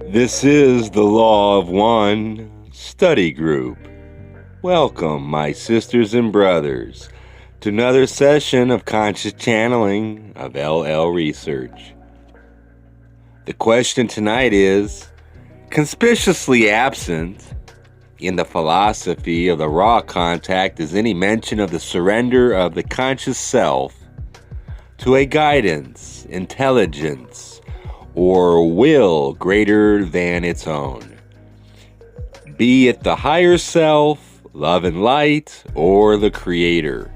This is the Law of One study group. Welcome, my sisters and brothers, to another session of conscious channeling of LL research. The question tonight is, conspicuously absent in the philosophy of the raw contact is any mention of the surrender of the conscious self to a guidance, intelligence, or will greater than its own, be it the higher self, love and light, or the Creator.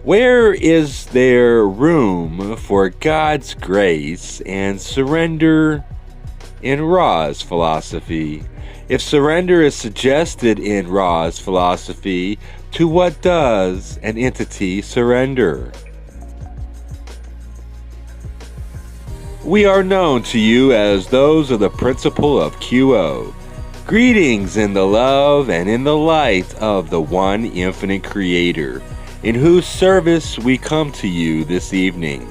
Where is there room for God's grace and surrender in Ra's philosophy? If surrender is suggested in Ra's philosophy, to what does an entity surrender? We are known to you as those of the principle of QO. Greetings in the love and in the light of the one infinite Creator, in whose service we come to you this evening.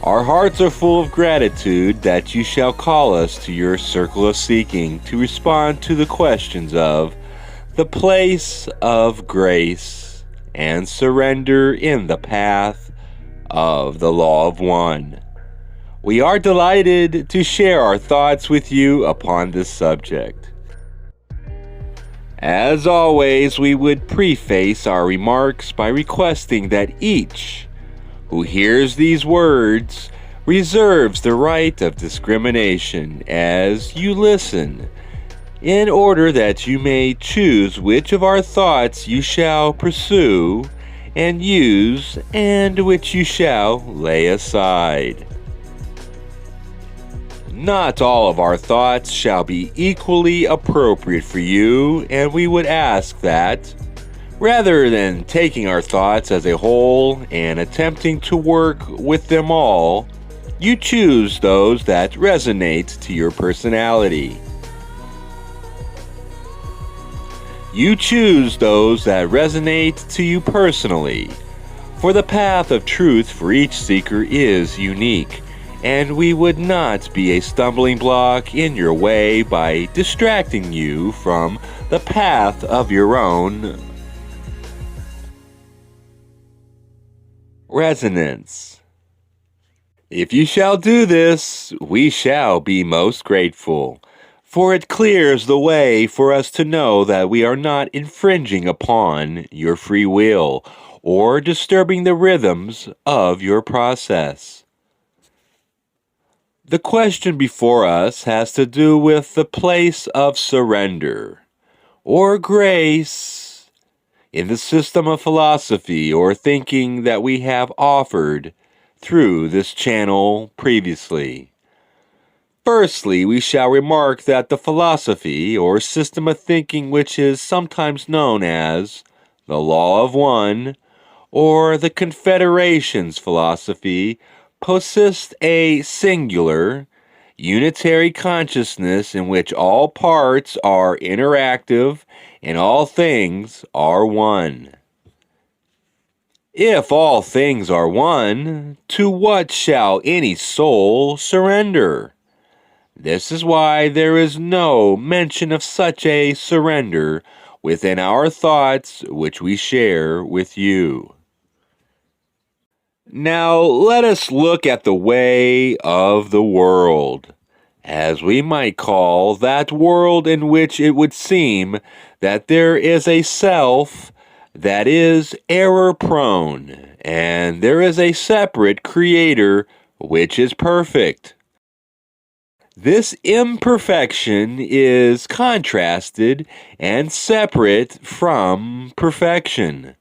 Our hearts are full of gratitude that you shall call us to your circle of seeking to respond to the questions of the place of grace and surrender in the path of the Law of One. We are delighted to share our thoughts with you upon this subject. As always, we would preface our remarks by requesting that each who hears these words reserves the right of discrimination as you listen, in order that you may choose which of our thoughts you shall pursue and use, and which you shall lay aside. Not all of our thoughts shall be equally appropriate for you, and we would ask that, rather than taking our thoughts as a whole and attempting to work with them all, you choose those that resonate to your personality. You choose those that resonate to you personally, for the path of truth for each seeker is unique, and we would not be a stumbling block in your way by distracting you from the path of your own resonance. If you shall do this, we shall be most grateful, for it clears the way for us to know that we are not infringing upon your free will or disturbing the rhythms of your process. The question before us has to do with the place of surrender, or grace, in the system of philosophy or thinking that we have offered through this channel previously. Firstly, we shall remark that the philosophy or system of thinking which is sometimes known as the Law of One or the Confederation's philosophy possessed a singular, unitary consciousness in which all parts are interactive and all things are one. If all things are one, to what shall any soul surrender? This is why there is no mention of such a surrender within our thoughts which we share with you. Now let us look at the way of the world, as we might call that world in which it would seem that there is a self that is error-prone, and there is a separate Creator which is perfect. This imperfection is contrasted and separate from perfection.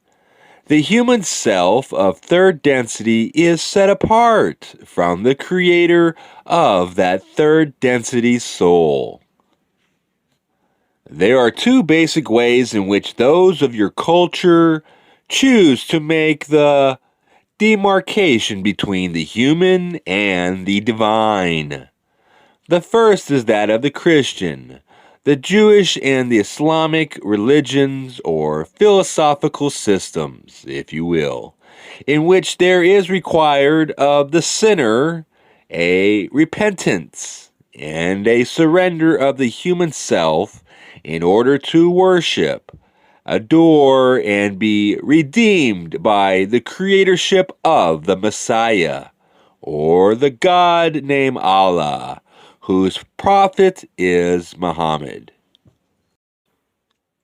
The human self of third density is set apart from the Creator of that third density soul. There are two basic ways in which those of your culture choose to make the demarcation between the human and the divine. The first is that of the Christian. The Jewish and the Islamic religions, or philosophical systems, if you will, in which there is required of the sinner a repentance and a surrender of the human self in order to worship, adore, and be redeemed by the creatorship of the Messiah, or the God named Allah, whose prophet is Muhammad.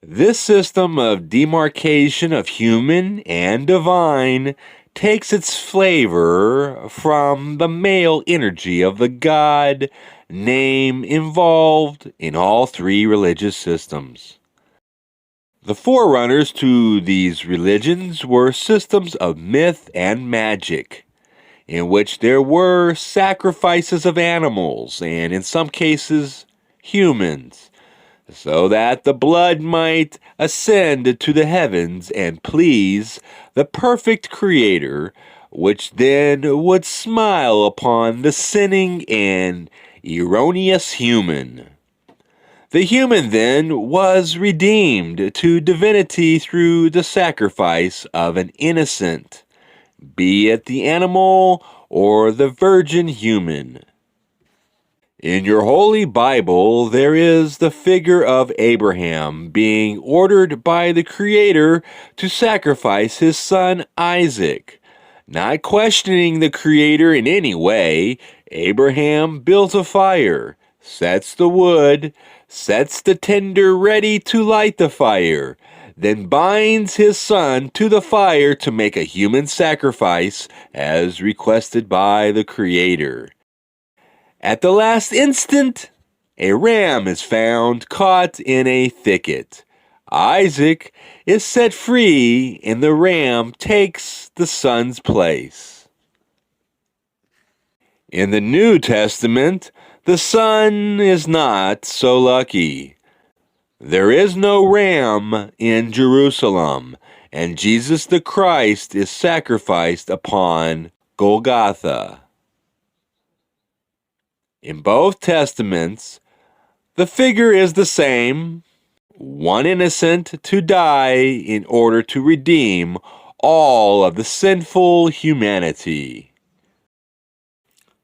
This system of demarcation of human and divine takes its flavor from the male energy of the God name involved in all three religious systems. The forerunners to these religions were systems of myth and magic, in which there were sacrifices of animals and, in some cases, humans, so that the blood might ascend to the heavens and please the perfect Creator, which then would smile upon the sinning and erroneous human. The human then was redeemed to divinity through the sacrifice of an innocent, be it the animal or the virgin human. In your Holy Bible, there is the figure of Abraham being ordered by the Creator to sacrifice his son Isaac. Not questioning the Creator in any way, Abraham builds a fire, sets the wood, sets the tinder ready to light the fire, then binds his son to the fire to make a human sacrifice as requested by the Creator. At the last instant, a ram is found caught in a thicket. Isaac is set free, and the ram takes the son's place. In the New Testament, the son is not so lucky. There is no ram in Jerusalem, and Jesus the Christ is sacrificed upon Golgotha. In both testaments, the figure is the same, one innocent to die in order to redeem all of the sinful humanity.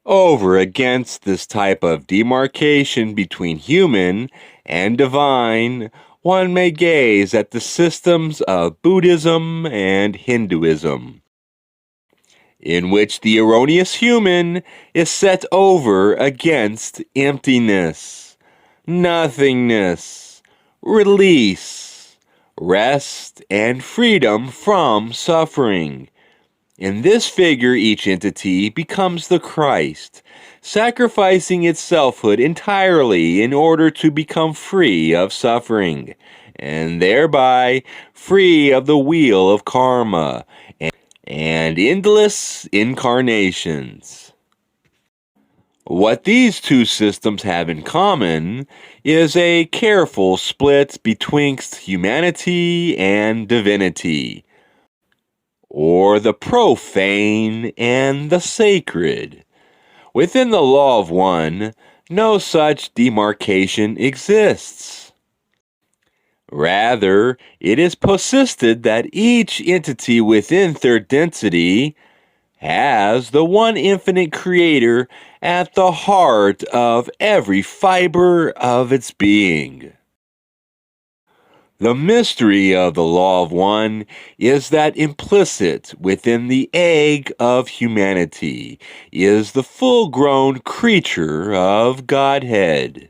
Over against this type of demarcation between human and divine, one may gaze at the systems of Buddhism and Hinduism, in which the erroneous human is set over against emptiness, nothingness, release, rest, and freedom from suffering. In this figure, each entity becomes the Christ, sacrificing its selfhood entirely in order to become free of suffering, and thereby free of the wheel of karma and endless incarnations. What these two systems have in common is a careful split betwixt humanity and divinity, or the profane and the sacred. Within the law of one, no such demarcation exists. Rather, it is persisted that each entity within third density has the one infinite Creator at the heart of every fiber of its being. The mystery of the law of one is that implicit within the egg of humanity is the full-grown creature of Godhead.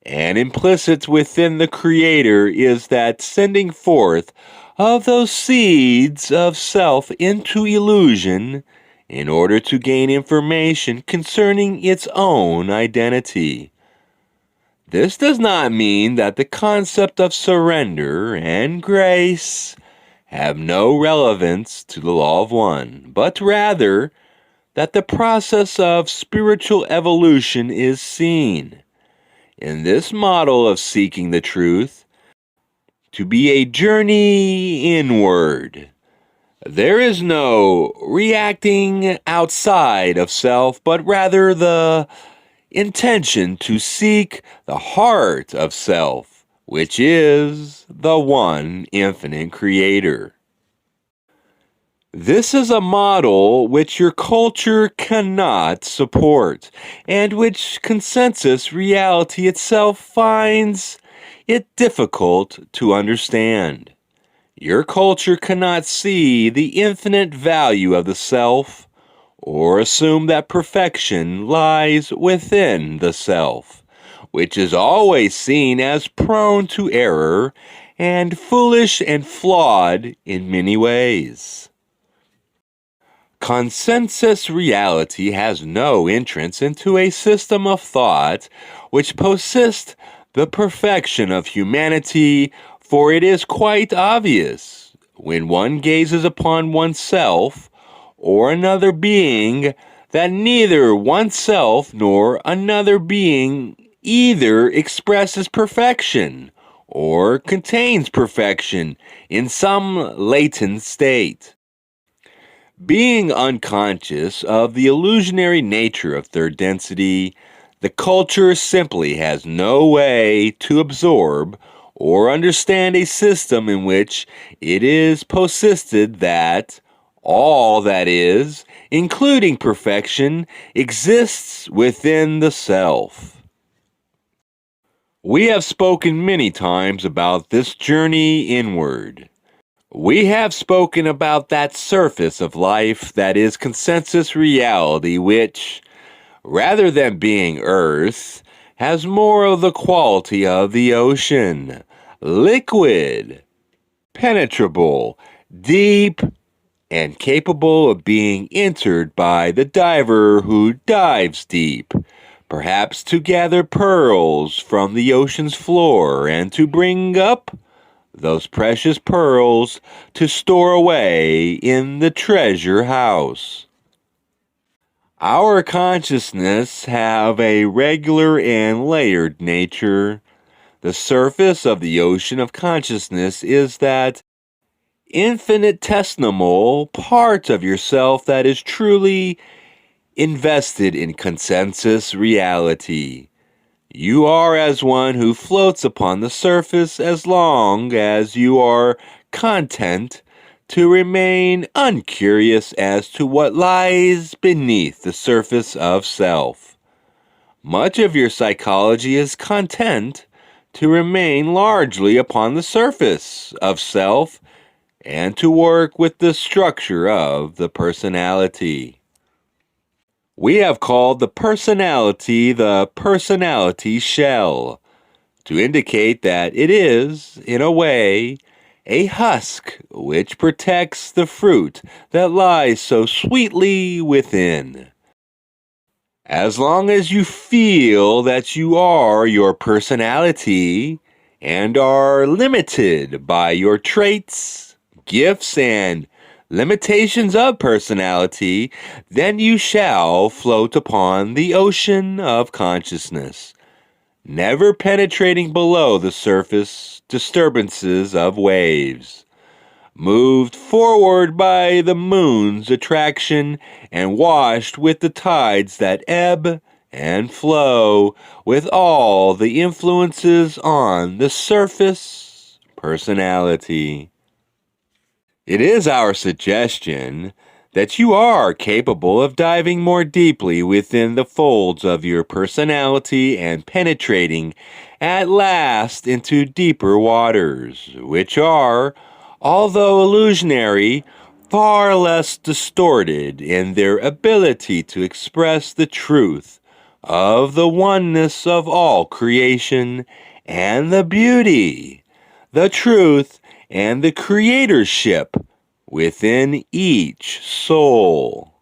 And implicit within the Creator is that sending forth of those seeds of self into illusion in order to gain information concerning its own identity. This does not mean that the concept of surrender and grace have no relevance to the law of one, but rather that the process of spiritual evolution is seen in this model of seeking the truth to be a journey inward. There is no reacting outside of self, but rather the intention to seek the heart of self, which is the one infinite Creator. This is a model which your culture cannot support, and which consensus reality itself finds it difficult to understand. Your culture cannot see the infinite value of the self, or assume that perfection lies within the self, which is always seen as prone to error and foolish and flawed in many ways. Consensus reality has no entrance into a system of thought which persists the perfection of humanity, for it is quite obvious, when one gazes upon oneself or another being, that neither oneself nor another being either expresses perfection or contains perfection in some latent state. Being unconscious of the illusionary nature of third density, the culture simply has no way to absorb or understand a system in which it is persisted that all that is, including perfection, exists within the self. We have spoken many times about this journey inward. We have spoken about that surface of life that is consensus reality, which, rather than being earth, has more of the quality of the ocean, liquid, penetrable, deep, and capable of being entered by the diver who dives deep, perhaps to gather pearls from the ocean's floor and to bring up those precious pearls to store away in the treasure house. Our consciousness have a regular and layered nature. The surface of the ocean of consciousness is that infinitesimal part of yourself that is truly invested in consensus reality. You are as one who floats upon the surface as long as you are content to remain uncurious as to what lies beneath the surface of self. Much of your psychology is content to remain largely upon the surface of self and to work with the structure of the personality. We have called the personality shell, to indicate that it is, in a way, a husk which protects the fruit that lies so sweetly within. As long as you feel that you are your personality and are limited by your traits, gifts, and limitations of personality, then you shall float upon the ocean of consciousness, never penetrating below the surface disturbances of waves, moved forward by the moon's attraction and washed with the tides that ebb and flow with all the influences on the surface personality. It is our suggestion that you are capable of diving more deeply within the folds of your personality and penetrating at last into deeper waters, which are, although illusionary, far less distorted in their ability to express the truth of the oneness of all creation and the beauty, the truth, and the creatorship within each soul.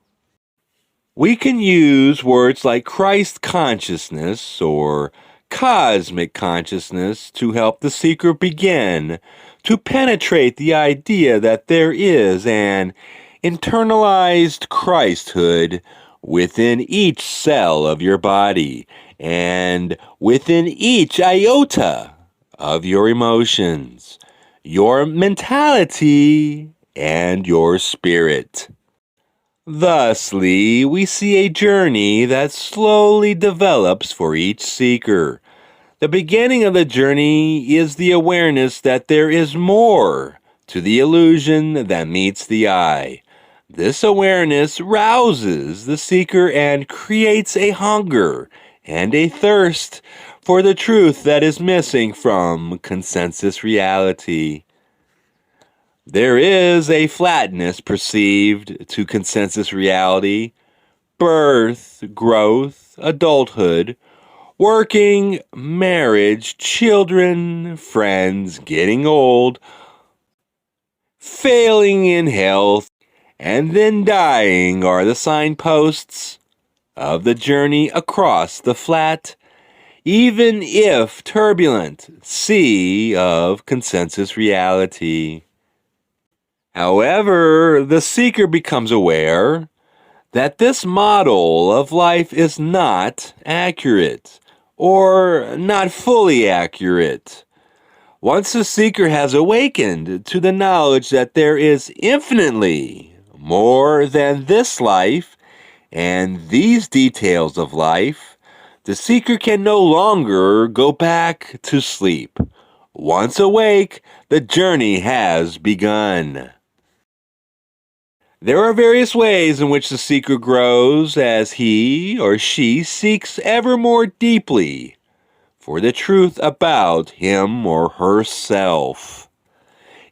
We can use words like Christ consciousness or cosmic consciousness to help the seeker begin to penetrate the idea that there is an internalized Christhood within each cell of your body and within each iota of your emotions, your mentality, and your spirit. Thusly, we see a journey that slowly develops for each seeker. The beginning of the journey is the awareness that there is more to the illusion than meets the eye. This awareness rouses the seeker and creates a hunger and a thirst for the truth that is missing from consensus reality. There is a flatness perceived to consensus reality: birth, growth, adulthood, working, marriage, children, friends, getting old, failing in health, and then dying are the signposts of the journey across the flat, even if turbulent, sea of consensus reality. However, the seeker becomes aware that this model of life is not accurate, or not fully accurate. Once the seeker has awakened to the knowledge that there is infinitely more than this life and these details of life, the seeker can no longer go back to sleep. Once awake, the journey has begun. There are various ways in which the seeker grows as he or she seeks ever more deeply for the truth about him or herself.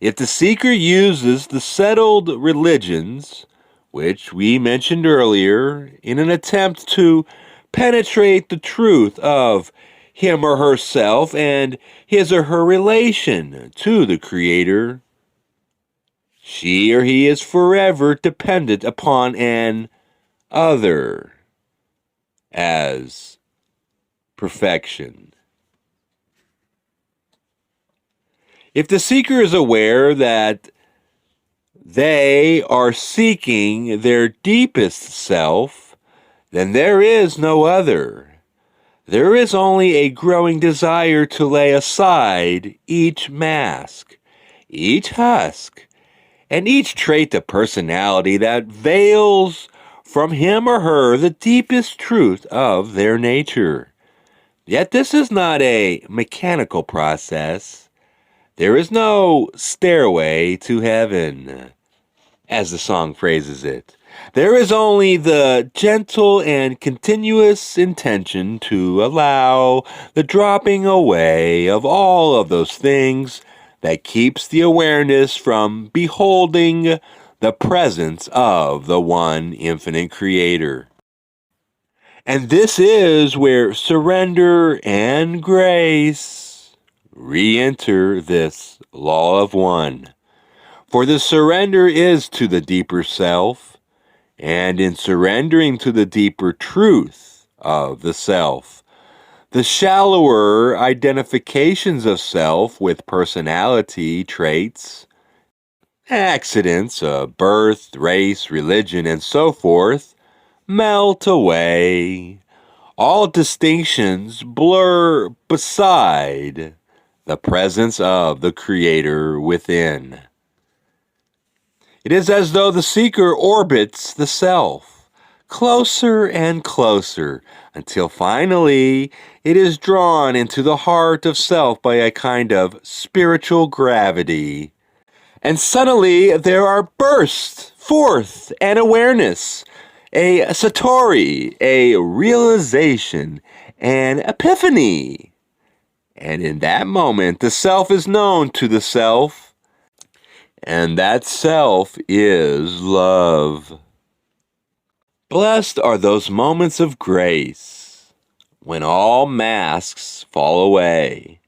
If the seeker uses the settled religions, which we mentioned earlier, in an attempt to penetrate the truth of him or herself and his or her relation to the Creator, she or he is forever dependent upon an other as perfection. If the seeker is aware that they are seeking their deepest self, then there is no other. There is only a growing desire to lay aside each mask, each husk, and each trait of personality that veils from him or her the deepest truth of their nature. Yet this is not a mechanical process. There is no stairway to heaven, as the song phrases it. There is only the gentle and continuous intention to allow the dropping away of all of those things that keeps the awareness from beholding the presence of the one infinite Creator. And this is where surrender and grace re-enter this law of one. For the surrender is to the deeper self, and in surrendering to the deeper truth of the self, the shallower identifications of self with personality traits, accidents of birth, race, religion, and so forth, melt away. All distinctions blur beside the presence of the Creator within. It is as though the seeker orbits the self, closer and closer, until finally it is drawn into the heart of self by a kind of spiritual gravity. And suddenly there are bursts forth an awareness, a satori, a realization, an epiphany. And in that moment, the self is known to the self, and that self is love. Blessed are those moments of grace when all masks fall away,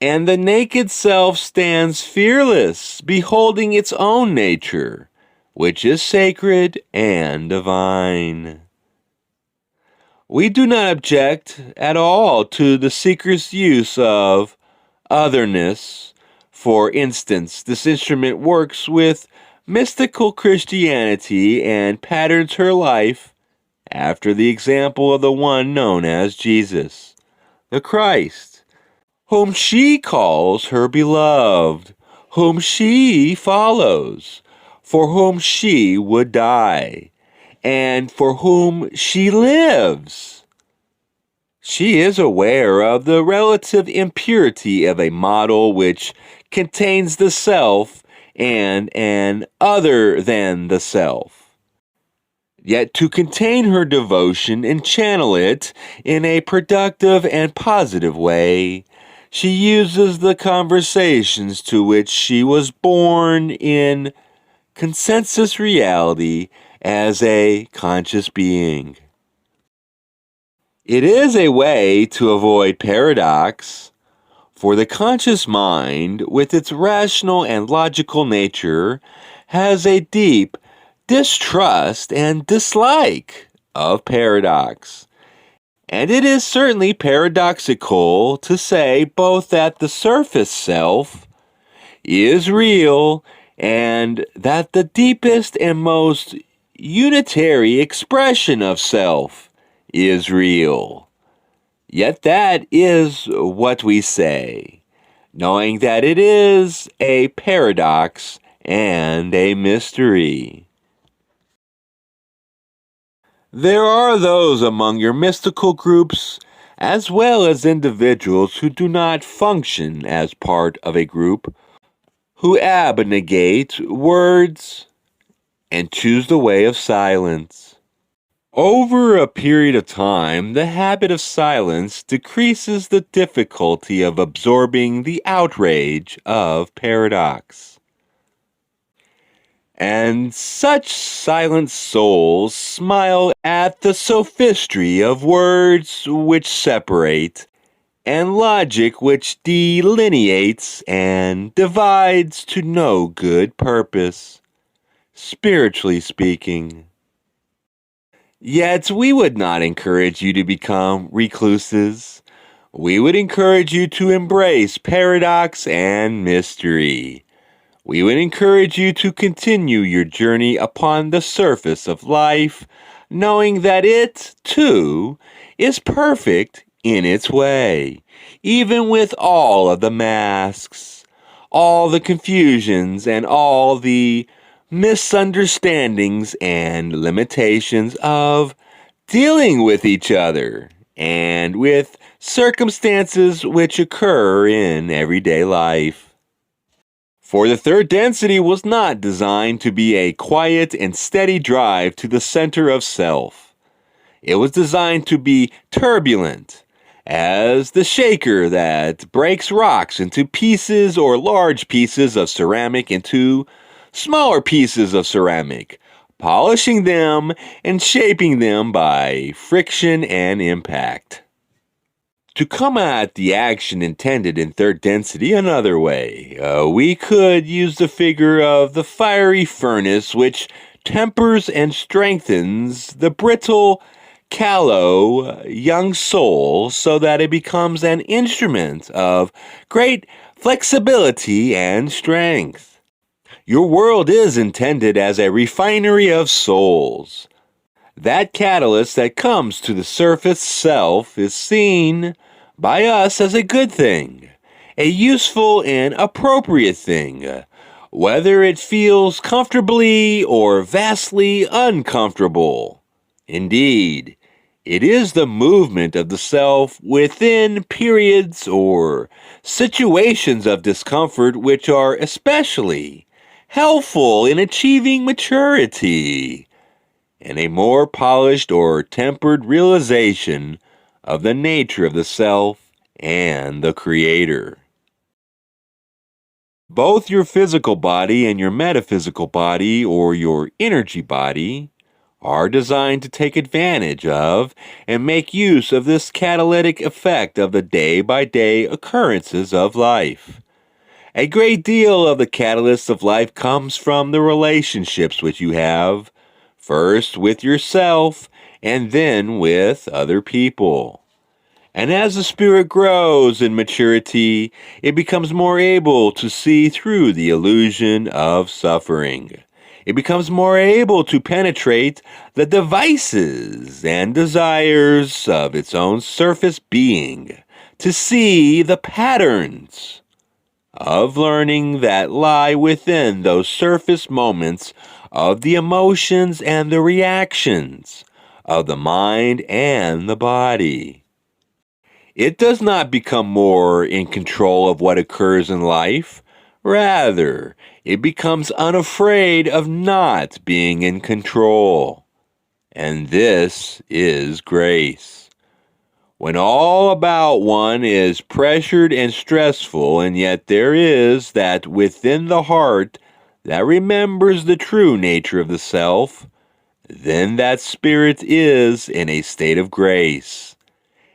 and the naked self stands fearless, beholding its own nature, which is sacred and divine. We do not object at all to the seeker's use of otherness. For instance, this instrument works with mystical Christianity and patterns her life after the example of the one known as Jesus, the Christ, whom she calls her beloved, whom she follows, for whom she would die, and for whom she lives. She is aware of the relative impurity of a model which contains the self and an other than the self. Yet to contain her devotion and channel it in a productive and positive way, she uses the conversations to which she was born in consensus reality as a conscious being. It is a way to avoid paradox, for the conscious mind, with its rational and logical nature, has a deep distrust and dislike of paradox. And it is certainly paradoxical to say both that the surface self is real and that the deepest and most unitary expression of self is real. Yet that is what we say, knowing that it is a paradox and a mystery. There are those among your mystical groups, as well as individuals who do not function as part of a group, who abnegate words and choose the way of silence. Over a period of time, the habit of silence decreases the difficulty of absorbing the outrage of paradox. And such silent souls smile at the sophistry of words which separate, and logic which delineates and divides to no good purpose, spiritually speaking. Yet we would not encourage you to become recluses. We would encourage you to embrace paradox and mystery. We would encourage you to continue your journey upon the surface of life, knowing that it, too, is perfect in its way, even with all of the masks, all the confusions, and all the misunderstandings and limitations of dealing with each other and with circumstances which occur in everyday life. For the third density was not designed to be a quiet and steady drive to the center of self. It was designed to be turbulent, as the shaker that breaks rocks into pieces or large pieces of ceramic into smaller pieces of ceramic, polishing them and shaping them by friction and impact. To come at the action intended in third density another way, we could use the figure of the fiery furnace which tempers and strengthens the brittle, callow young soul so that it becomes an instrument of great flexibility and strength. Your world is intended as a refinery of souls. That catalyst that comes to the surface self is seen by us as a good thing, a useful and appropriate thing, whether it feels comfortably or vastly uncomfortable. Indeed, it is the movement of the self within periods or situations of discomfort which are especially helpful in achieving maturity and a more polished or tempered realization of the nature of the self and the Creator. Both your physical body and your metaphysical body or your energy body are designed to take advantage of and make use of this catalytic effect of the day-by-day occurrences of life. A great deal of the catalyst of life comes from the relationships which you have, first with yourself and then with other people. And as the spirit grows in maturity, it becomes more able to see through the illusion of suffering. It becomes more able to penetrate the devices and desires of its own surface being, to see the patterns of learning that lie within those surface moments of the emotions and the reactions of the mind and the body. It does not become more in control of what occurs in life. Rather, it becomes unafraid of not being in control. And this is grace. When all about one is pressured and stressful, and yet there is that within the heart that remembers the true nature of the self, then that spirit is in a state of grace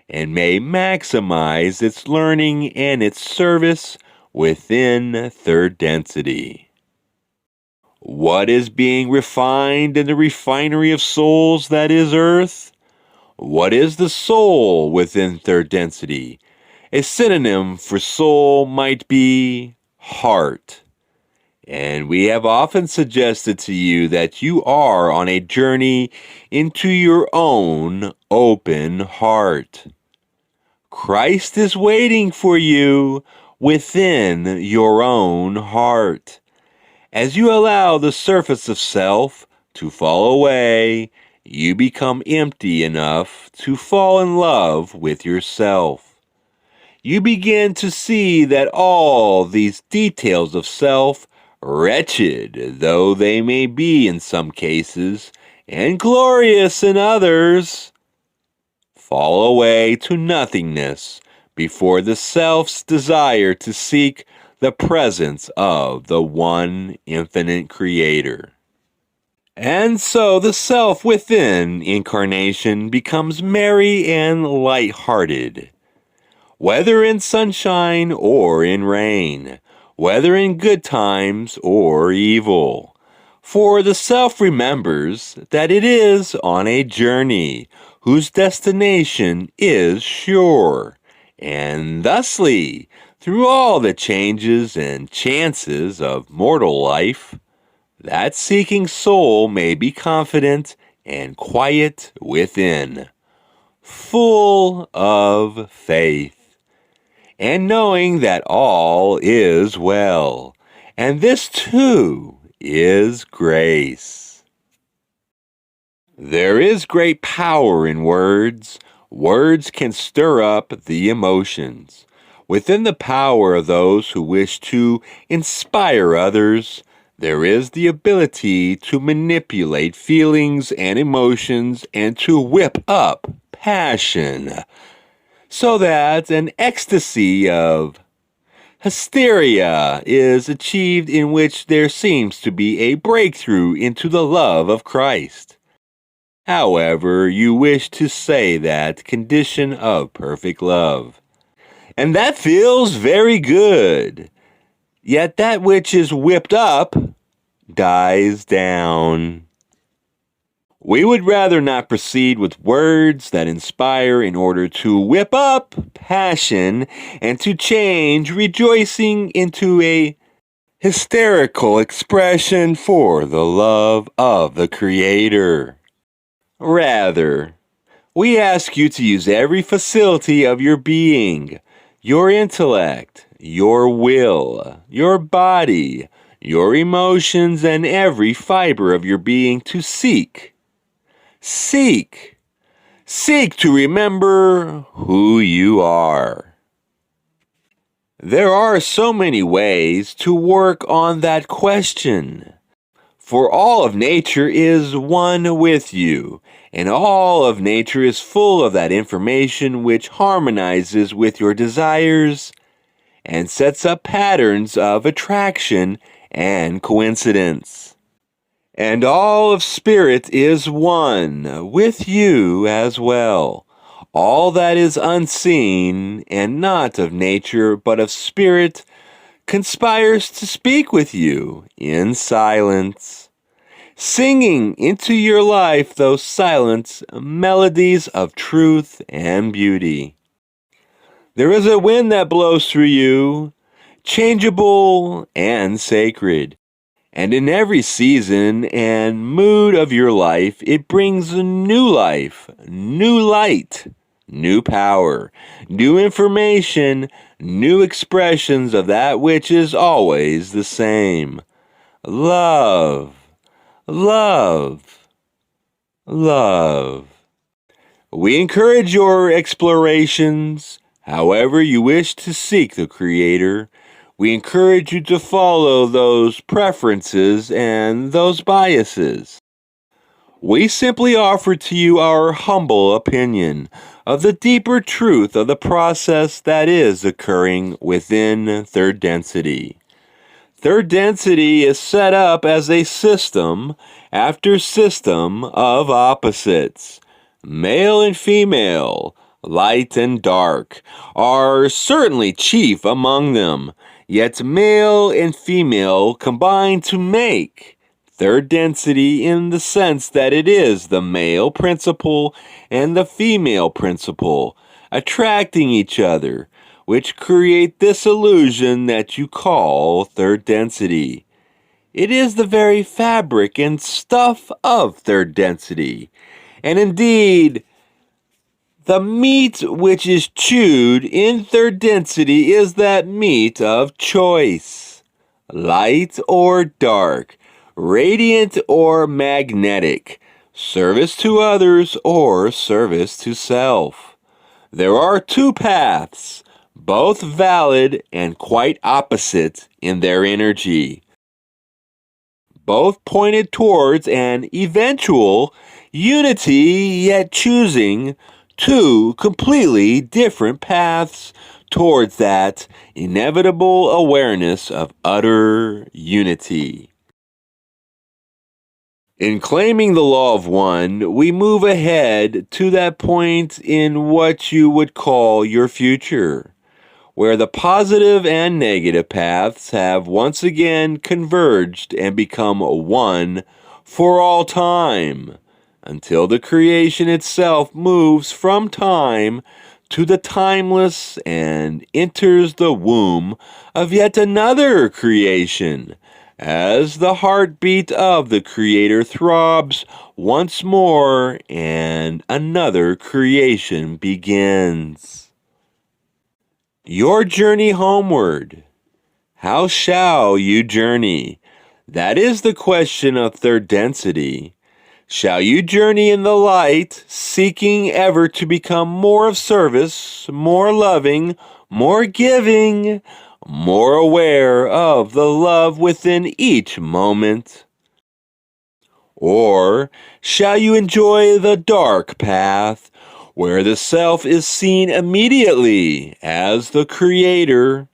and may maximize its learning and its service within third density. What is being refined in the refinery of souls that is earth? What is the soul within third density? A synonym for soul might be heart. And we have often suggested to you that you are on a journey into your own open heart. Christ is waiting for you within your own heart. As you allow the surface of self to fall away, you become empty enough to fall in love with yourself. You begin to see that all these details of self, wretched though they may be in some cases, and glorious in others, fall away to nothingness before the self's desire to seek the presence of the one infinite Creator. And so the self within incarnation becomes merry and light-hearted. Whether in sunshine or in rain, whether in good times or evil. For the self remembers that it is on a journey whose destination is sure, and thusly, through all the changes and chances of mortal life, that seeking soul may be confident and quiet within, full of faith, and knowing that all is well, and this too is grace. There is great power in words. Words can stir up the emotions. Within the power of those who wish to inspire others, there is the ability to manipulate feelings and emotions and to whip up passion, so that an ecstasy of hysteria is achieved in which there seems to be a breakthrough into the love of Christ. However, you wish to say that condition of perfect love. And that feels very good. Yet that which is whipped up dies down. We would rather not proceed with words that inspire in order to whip up passion and to change rejoicing into a hysterical expression for the love of the Creator. Rather, we ask you to use every facility of your being, your intellect, your will, your body, your emotions, and every fiber of your being to seek. Seek to remember who you are. There are so many ways to work on that question, for all of nature is one with you, and all of nature is full of that information which harmonizes with your desires and sets up patterns of attraction and coincidence. And all of spirit is one with you as well. All that is unseen and not of nature but of spirit conspires to speak with you in silence, singing into your life those silent melodies of truth and beauty. There is a wind that blows through you, changeable and sacred. And in every season and mood of your life, it brings a new life, new light, new power, new information, new expressions of that which is always the same. Love, love, love. We encourage your explorations, however you wish to seek the Creator. We encourage you to follow those preferences and those biases. We simply offer to you our humble opinion of the deeper truth of the process that is occurring within third density. Third density is set up as a system after system of opposites. Male and female, light and dark, are certainly chief among them, yet male and female combine to make third density in the sense that it is the male principle and the female principle attracting each other, which create this illusion that you call third density. It is the very fabric and stuff of third density, and indeed, the meat which is chewed in third density is that meat of choice, light or dark, radiant or magnetic, service to others or service to self. There are two paths, both valid and quite opposite in their energy, both pointed towards an eventual unity, yet choosing two completely different paths towards that inevitable awareness of utter unity. In claiming the law of one, we move ahead to that point in what you would call your future, where the positive and negative paths have once again converged and become one for all time, until the creation itself moves from time to the timeless and enters the womb of yet another creation, as the heartbeat of the Creator throbs once more and another creation begins. Your journey homeward. How shall you journey? That is the question of third density. Shall you journey in the light, seeking ever to become more of service, more loving, more giving, more aware of the love within each moment? Or shall you enjoy the dark path, where the self is seen immediately as the Creator,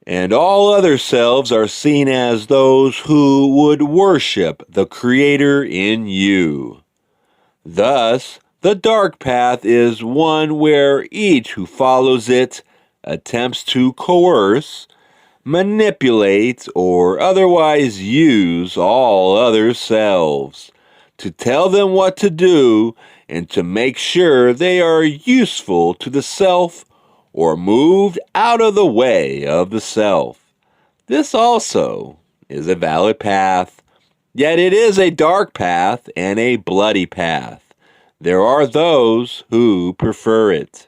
and all other selves are seen as those who would worship the Creator in you? Thus, the dark path is one where each who follows it attempts to coerce, manipulate, or otherwise use all other selves, to tell them what to do and to make sure they are useful to the self or moved out of the way of the self. This also is a valid path, yet it is a dark path and a bloody path. There are those who prefer it.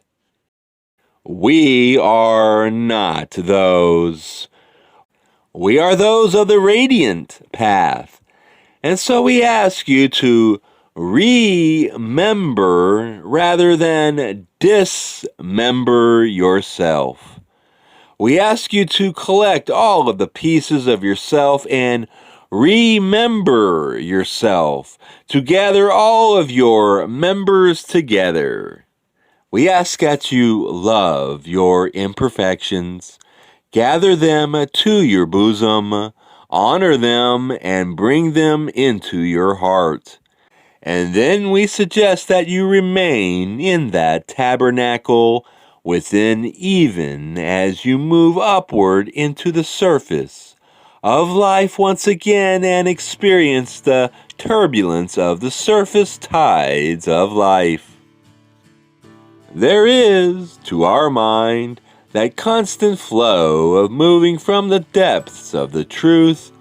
We are not those. We are those of the radiant path. And so we ask you to remember rather than dismember yourself. We ask you to collect all of the pieces of yourself and remember yourself, to gather all of your members together. We ask that you love your imperfections, gather them to your bosom, honor them, and bring them into your heart. And then we suggest that you remain in that tabernacle within even as you move upward into the surface of life once again and experience the turbulence of the surface tides of life. There is, to our mind, that constant flow of moving from the depths of the truth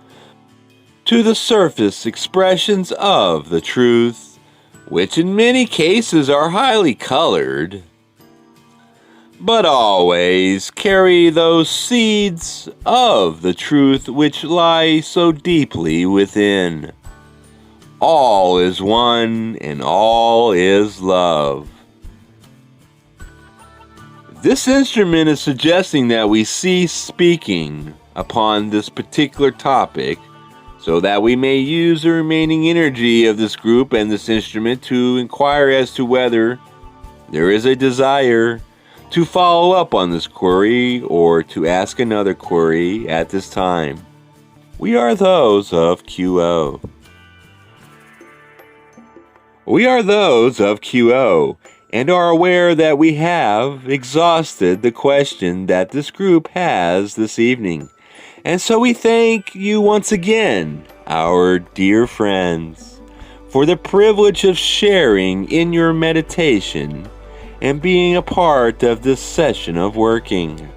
to the surface expressions of the truth, which in many cases are highly colored, but always carry those seeds of the truth which lie so deeply within. All is one and all is love. This instrument is suggesting that we cease speaking upon this particular topic so that we may use the remaining energy of this group and this instrument to inquire as to whether there is a desire to follow up on this query or to ask another query at this time. We are those of QO. We are those of QO and are aware that we have exhausted the question that this group has this evening. And so we thank you once again, our dear friends, for the privilege of sharing in your meditation and being a part of this session of working.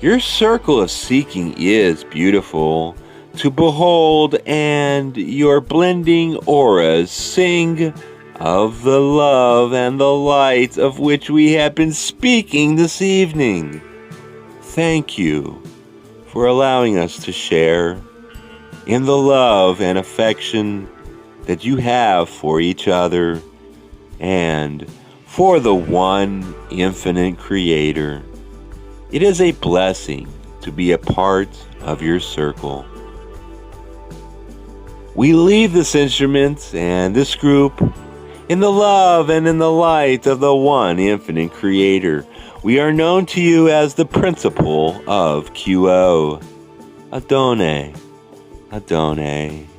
Your circle of seeking is beautiful to behold, and your blending auras sing of the love and the light of which we have been speaking this evening. Thank you for allowing us to share in the love and affection that you have for each other and for the one infinite Creator. It is a blessing to be a part of your circle. We leave this instrument and this group in the love and in the light of the one infinite Creator. We are known to you as the principle of QO. Adone, Adone.